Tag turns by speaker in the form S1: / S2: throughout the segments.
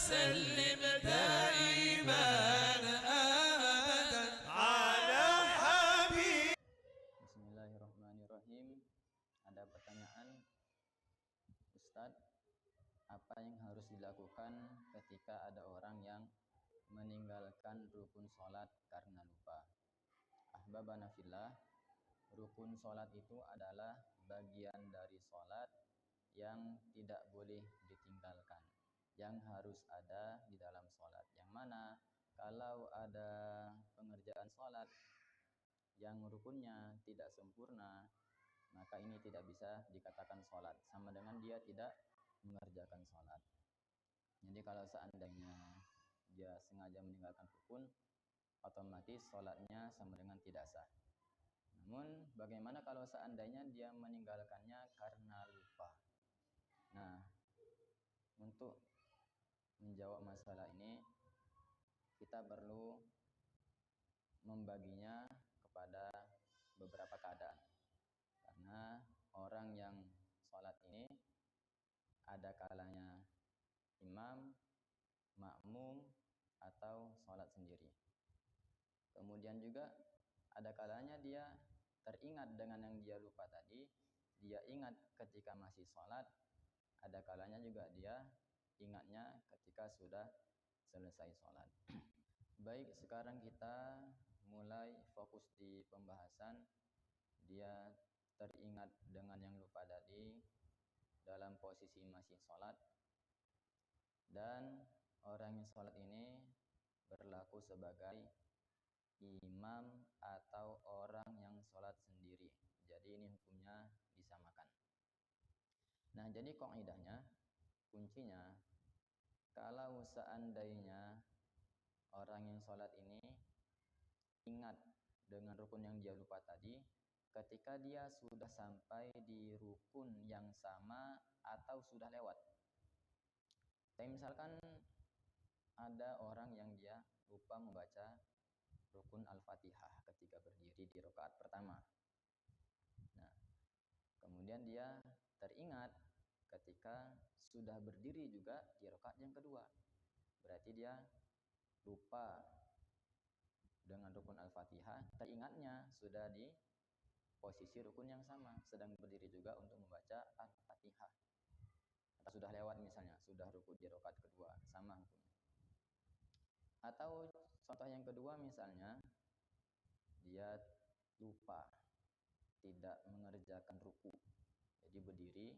S1: وسلم دائما أبدا على حبيب.
S2: Bismillahirrahmanirrahim. Ada pertanyaan, Ustadz, apa yang harus dilakukan ketika ada orang yang meninggalkan rukun sholat karena lupa? Ahbabana fillah, rukun sholat itu adalah bagian dari sholat yang tidak boleh ditinggalkan, yang harus ada di dalam sholat. Yang mana kalau ada pengerjaan sholat yang rukunnya tidak sempurna, maka ini tidak bisa dikatakan sholat, sama dengan dia tidak mengerjakan sholat. Jadi kalau seandainya dia sengaja meninggalkan rukun, otomatis sholatnya sama dengan tidak sah. Namun bagaimana kalau seandainya dia meninggalkannya karena lupa? Nah, untuk menjawab masalah ini kita perlu membaginya kepada beberapa keadaan. Karena orang yang sholat ini ada kalanya imam, makmum, atau sholat sendiri. Kemudian juga ada kalanya dia teringat dengan yang dia lupa tadi, dia ingat ketika masih sholat. Ada kalanya juga dia ingatnya ketika sudah selesai sholat. Baik, sekarang kita mulai fokus di pembahasan. Dia teringat dengan yang lupa tadi dalam posisi masih sholat, dan orang yang sholat ini berlaku sebagai imam atau orang yang sholat sendiri. Jadi ini hukumnya disamakan. Nah, jadi kaidahnya, kuncinya, kalau seandainya orang yang sholat ini ingat dengan rukun yang dia lupa tadi, ketika dia sudah sampai di rukun yang sama atau sudah lewat. Tapi misalkan ada orang yang dia lupa membaca rukun Al-Fatihah ketika berdiri di rakaat pertama. Nah, kemudian dia teringat ketika sudah berdiri juga di rakaat yang kedua. Berarti dia lupa dengan rukun Al-Fatihah, teringatnya sudah di posisi rukun yang sama, sedang berdiri juga untuk membaca Al-Fatihah. Atau sudah lewat misalnya, sudah rukun di rakaat kedua, sama hukumnya. Atau contoh yang kedua misalnya, dia lupa tidak mengerjakan ruku. Jadi berdiri,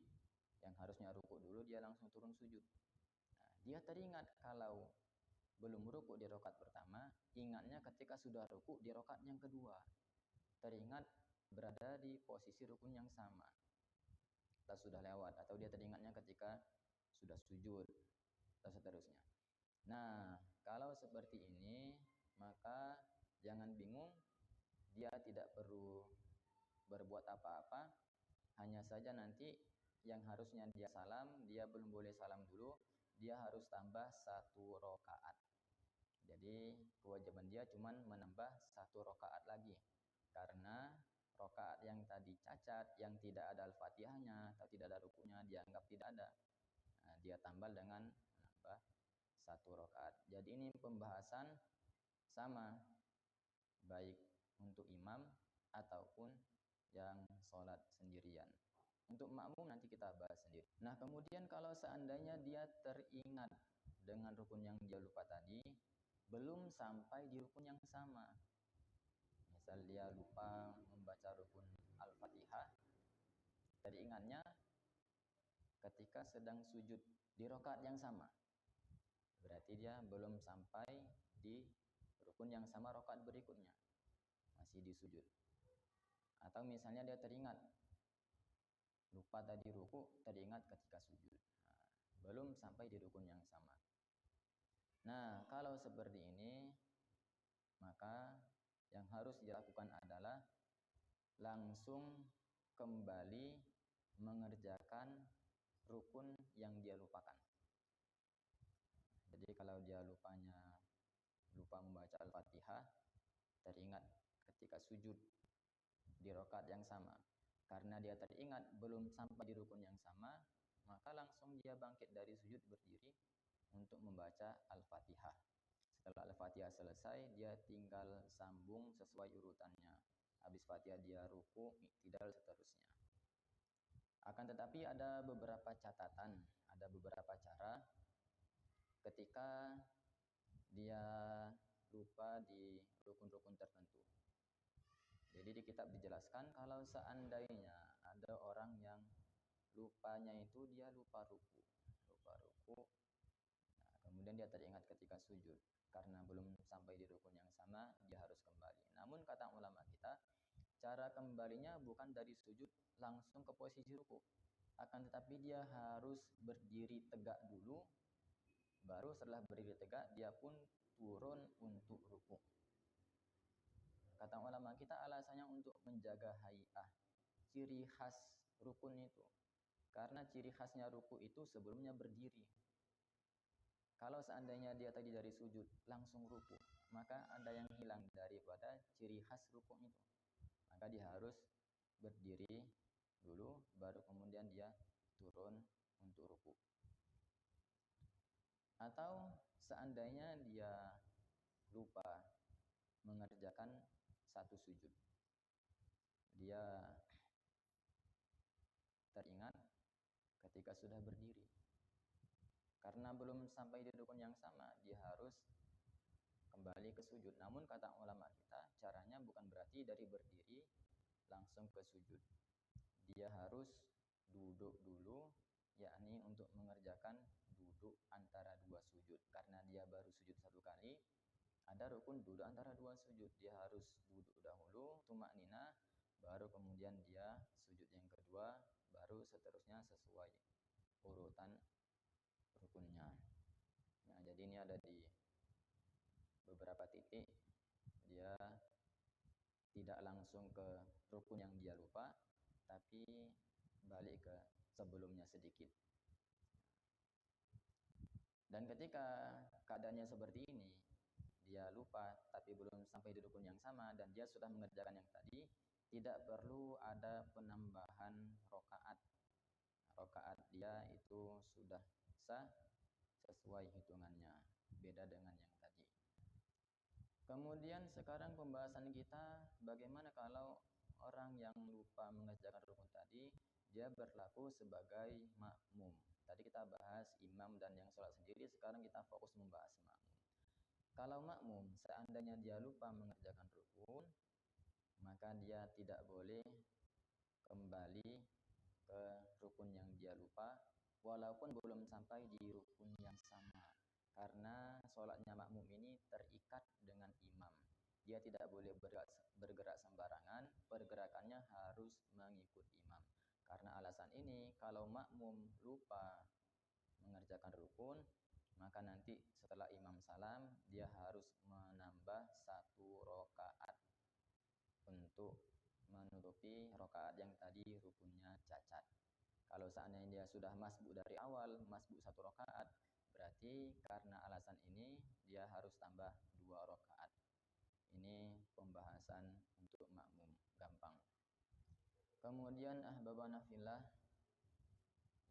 S2: yang harusnya ruku dulu dia langsung turun sujud. Nah, dia teringat kalau belum ruku di rakaat pertama, ingatnya ketika sudah ruku di rakaat yang kedua. Teringat berada di posisi rukun yang sama. Atau sudah lewat, atau dia teringatnya ketika sudah sujud, atau seterusnya. Nah, kalau seperti ini, maka jangan bingung, dia tidak perlu berbuat apa-apa, hanya saja nanti yang harusnya dia salam, dia belum boleh salam dulu, dia harus tambah 1 rakaat. Jadi kewajiban dia cuma menambah 1 rakaat lagi, karena rakaat yang tadi cacat, yang tidak ada Al-Fatihahnya atau tidak ada rukunya, dianggap tidak ada. Nah, dia tambah dengan menambah 1 rakaat. Jadi ini pembahasan sama, baik untuk imam ataupun yang sholat sendirian. Untuk makmum nanti kita bahas sendiri. Nah, kemudian kalau seandainya dia teringat dengan rukun yang dia lupa tadi, belum sampai di rukun yang sama. Misal dia lupa membaca rukun Al-Fatihah, teringatnya ketika sedang sujud di rakaat yang sama. Berarti dia belum sampai di rukun yang sama rakaat berikutnya, masih di sujud. Atau misalnya dia teringat lupa tadi ruku, teringat ketika sujud. Nah, belum sampai di rukun yang sama. Nah, kalau seperti ini, maka yang harus dilakukan adalah langsung kembali mengerjakan rukun yang dia lupakan. Jadi kalau dia lupa membaca Al-Fatihah, teringat ketika sujud di rakaat yang sama, karena dia teringat belum sampai di rukun yang sama, maka langsung dia bangkit dari sujud berdiri untuk membaca Al-Fatihah. Setelah Al-Fatihah selesai, dia tinggal sambung sesuai urutannya. Habis Fatihah dia ruku, iktidal, seterusnya. Akan tetapi ada beberapa catatan, ada beberapa cara ketika dia lupa di rukun-rukun tertentu. Jadi di kitab dijelaskan kalau seandainya ada orang yang lupanya itu dia lupa ruku. Nah, kemudian dia teringat ketika sujud karena belum sampai di rukun yang sama, dia harus kembali. Namun kata ulama kita, cara kembalinya bukan dari sujud langsung ke posisi ruku. Akan tetapi dia harus berdiri tegak dulu, baru setelah berdiri tegak dia pun turun untuk ruku. Kata ulama kita alasannya untuk menjaga hay'ah, ciri khas rukun itu. Karena ciri khasnya ruku itu sebelumnya berdiri. Kalau seandainya dia tadi dari sujud langsung ruku, maka ada yang hilang daripada ciri khas rukun itu. Maka dia harus berdiri dulu, baru kemudian dia turun untuk ruku. Atau seandainya dia lupa mengerjakan satu sujud, dia teringat ketika sudah berdiri. Karena belum sampai di rukun yang sama, dia harus kembali ke sujud. Namun kata ulama kita, caranya bukan berarti dari berdiri langsung ke sujud. Dia harus duduk dulu, yakni untuk mengerjakan duduk antara dua sujud. Karena dia baru sujud satu kali, ada rukun duduk antara dua sujud. Dia harus duduk dahulu, tumaknina, baru kemudian dia sujud yang kedua, baru seterusnya sesuai urutan rukunnya. Nah, jadi ini ada di beberapa titik dia tidak langsung ke rukun yang dia lupa, tapi balik ke sebelumnya sedikit. Dan ketika keadaannya seperti ini, dia lupa tapi belum sampai di rukun yang sama dan dia sudah mengerjakan yang tadi, tidak perlu ada penambahan rokaat. Rokaat dia itu sudah sah sesuai hitungannya, beda dengan yang tadi. Kemudian sekarang pembahasan kita bagaimana kalau orang yang lupa mengerjakan rukun tadi, dia berlaku sebagai makmum. Tadi kita bahas imam dan yang sholat sendiri, sekarang kita fokus membahas makmum. Kalau makmum, seandainya dia lupa mengerjakan rukun, maka dia tidak boleh kembali ke rukun yang dia lupa, walaupun belum sampai di rukun yang sama. Karena sholatnya makmum ini terikat dengan imam. Dia tidak boleh bergerak sembarangan, pergerakannya harus mengikut imam. Karena alasan ini, kalau makmum lupa mengerjakan rukun, maka nanti setelah imam salam, dia harus menambah satu rokaat untuk menutupi rokaat yang tadi rukunnya cacat. Kalau seandainya dia sudah masbuk dari awal, masbuk satu rokaat, berarti karena alasan ini dia harus tambah 2 rokaat. Ini pembahasan untuk makmum, gampang. Kemudian ahbabana fillah,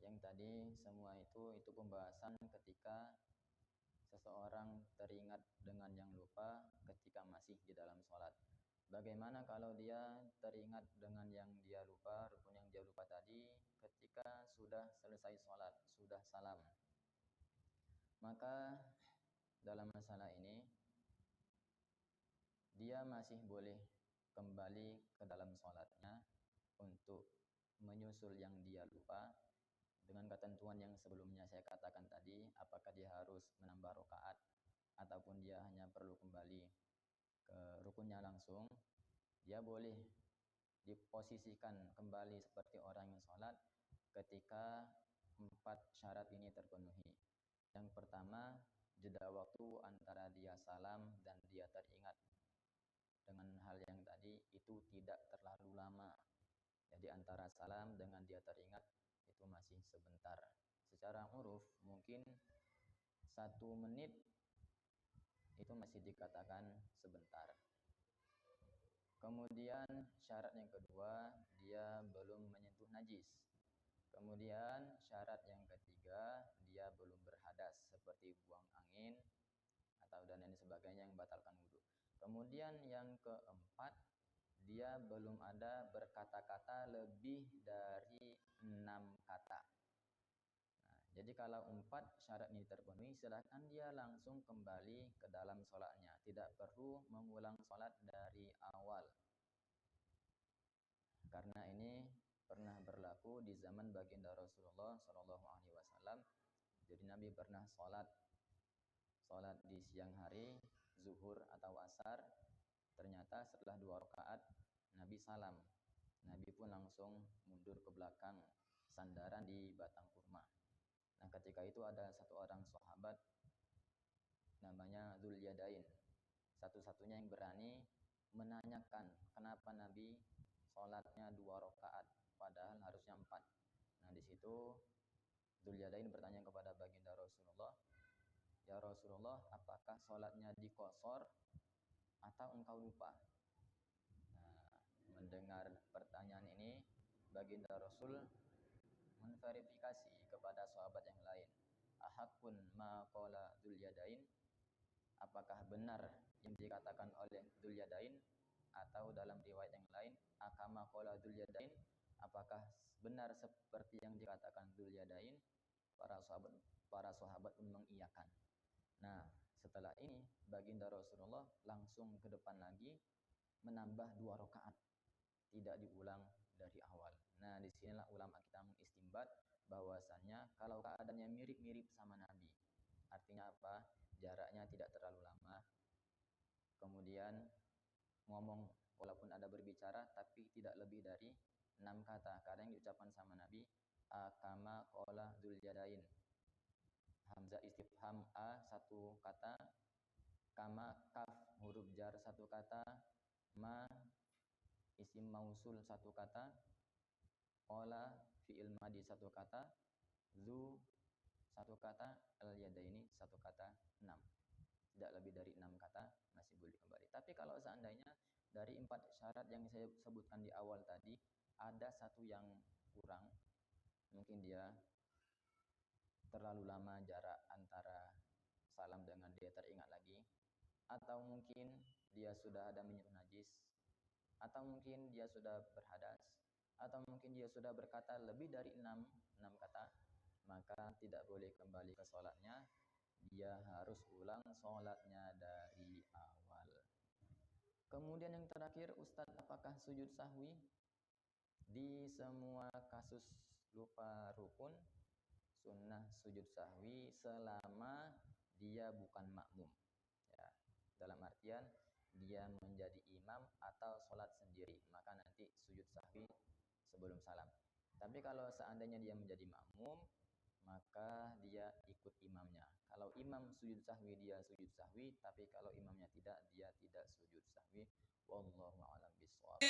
S2: yang tadi semua itu pembahasan ketika seseorang teringat dengan yang lupa ketika masih di dalam sholat. Bagaimana kalau dia teringat dengan yang dia lupa, rukun yang dia lupa tadi, ketika sudah selesai sholat, sudah salam. Maka dalam masalah ini, dia masih boleh kembali ke dalam sholatnya untuk menyusul yang dia lupa, dengan ketentuan yang sebelumnya saya katakan tadi, apakah dia harus menambah rokaat, ataupun dia hanya perlu kembali ke rukunnya langsung. Dia boleh diposisikan kembali seperti orang yang sholat ketika 4 syarat ini terpenuhi. Yang pertama, jeda waktu antara dia salam dan dia teringat dengan hal yang tadi itu tidak terlalu lama. Jadi antara salam dengan dia teringat itu masih sebentar. Secara uruf mungkin 1 menit itu masih dikatakan sebentar. Kemudian syarat yang kedua, dia belum menyentuh najis. Kemudian syarat yang ketiga, dia belum berhadas seperti dan lain sebagainya yang membatalkan wudhu. Kemudian yang keempat, dia belum ada berkata-kata lebih dari 6 kata. Nah, jadi kalau 4 syarat ini terpenuhi, silahkan dia langsung kembali ke dalam sholatnya. Tidak perlu mengulang sholat dari awal. Karena ini pernah berlaku di zaman baginda Rasulullah SAW. Jadi Nabi pernah sholat di siang hari, zuhur atau asar. Ternyata setelah 2 rakaat Nabi salam. Nabi pun langsung mundur ke belakang, sandaran di batang kurma. Nah, ketika itu ada satu orang sahabat namanya Dzul Yadain. Satu-satunya yang berani menanyakan kenapa Nabi sholatnya 2 rakaat padahal harusnya 4. Nah, di situ Dzul Yadain bertanya kepada baginda Rasulullah, "Ya Rasulullah, apakah sholatnya dikosor atau engkau lupa?" Nah, mendengar pertanyaan ini, baginda Rasul menverifikasi kepada sahabat yang lain. Ahakun ma qala Dzul Yadain, apakah benar yang dikatakan oleh Dzul Yadain, atau dalam riwayat yang lain akama qala Dzul Yadain, apakah benar seperti yang dikatakan Dzul Yadain? Para sahabat pun mengiyakan. Nah, setelah ini baginda Rasulullah langsung ke depan lagi menambah 2 rakaat, tidak diulang dari awal. Nah, disinilah ulama kita mengistimbat bahwasannya kalau keadaannya mirip-mirip sama Nabi, artinya apa? Jaraknya tidak terlalu lama. Kemudian ngomong walaupun ada berbicara tapi tidak lebih dari 6 kata. Kadang diucapkan sama Nabi, akama qala Dzul Yadain. Hamzah istifham a 1 kata, kama kaf huruf jar 1 kata, ma isim mausul 1 kata, qala fi'il madi 1 kata, zu 1 kata, al yadaini 1 kata, 6. Tidak lebih dari 6 kata masih boleh kembali. Tapi kalau seandainya dari 4 syarat yang saya sebutkan di awal tadi ada satu yang kurang, mungkin dia terlalu lama jarak antara salam dengan dia teringat lagi, atau mungkin dia sudah ada minyak najis, atau mungkin dia sudah berhadas, atau mungkin dia sudah berkata lebih dari 6 kata, maka tidak boleh kembali ke sholatnya. Dia harus ulang sholatnya dari awal. Kemudian yang terakhir, Ustadz, apakah sujud sahwi? Di semua kasus lupa rukun, sunnah sujud sahwi selama dia bukan makmum. Ya, dalam artian dia menjadi imam atau sholat sendiri, maka nanti sujud sahwi sebelum salam. Tapi kalau seandainya dia menjadi makmum, maka dia ikut imamnya. Kalau imam sujud sahwi, dia sujud sahwi. Tapi kalau imamnya tidak, dia tidak sujud sahwi. Wallahu a'lam bishawab.